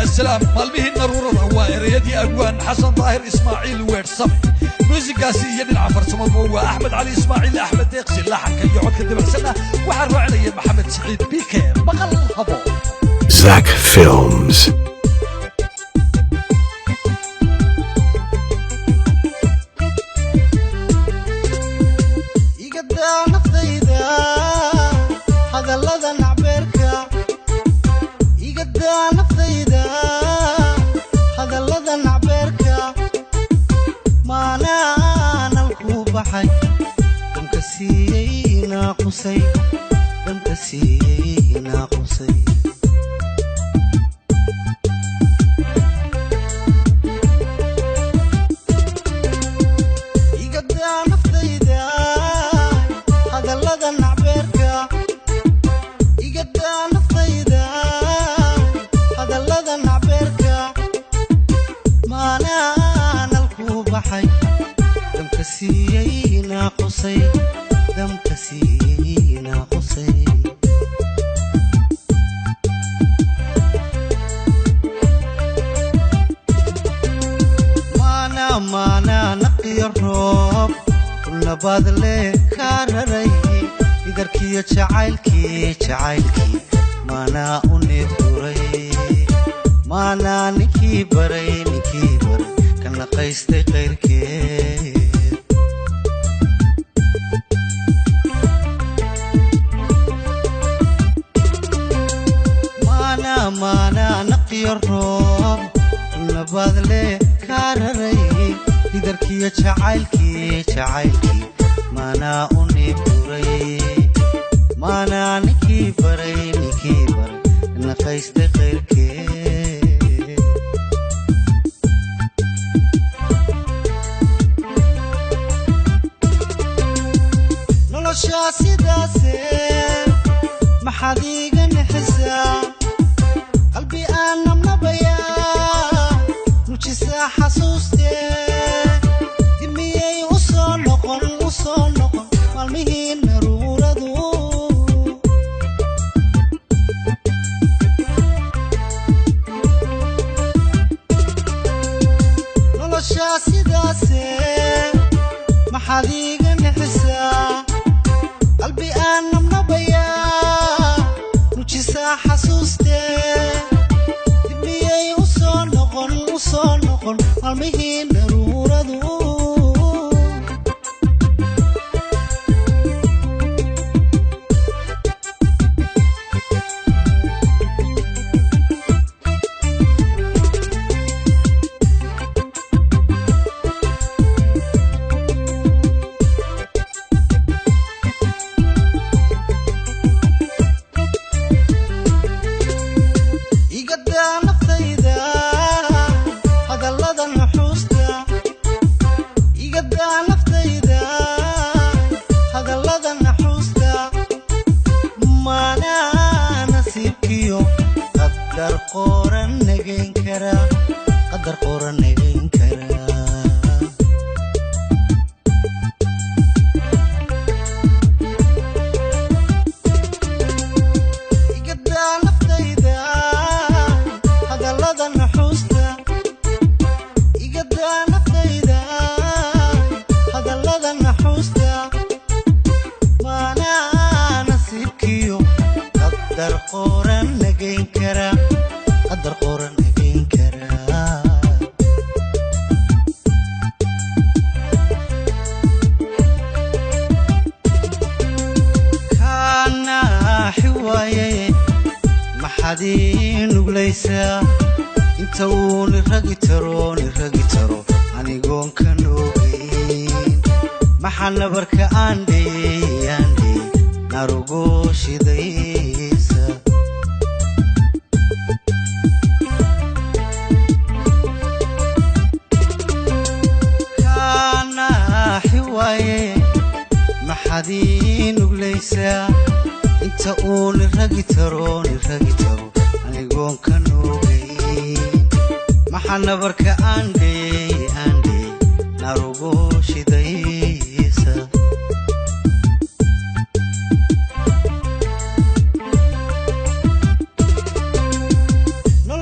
السلام مالبيه النرورة هو ريدي أجوان حسن ظاهر إسماعيل ويرسم موسيقى قاسية العفر سمد هو أحمد علي إسماعيل أحمد ديقسي لحن كي يقعد كدب سنة وحروا علي محمد سعيد بيكي بقل هبو Zach Films.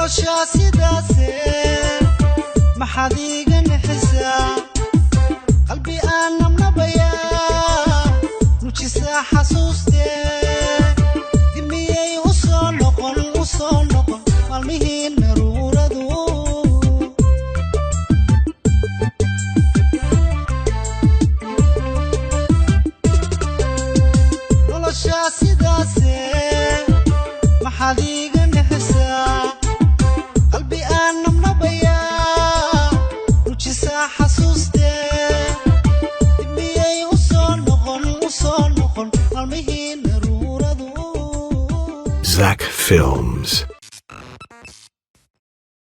nolosha sidaase maxaad iga naxisaa qalbi aan nabnabayaa nujisaa xasuustee dimiyey u soo noqon maalmihiin maruuradu nolosha sidaase maxaad iga naxisaa qalbi aan nabnabayaa nujisaa xasuustee dimiyey u soo noqon maalmihiin maruuradu Zach Films.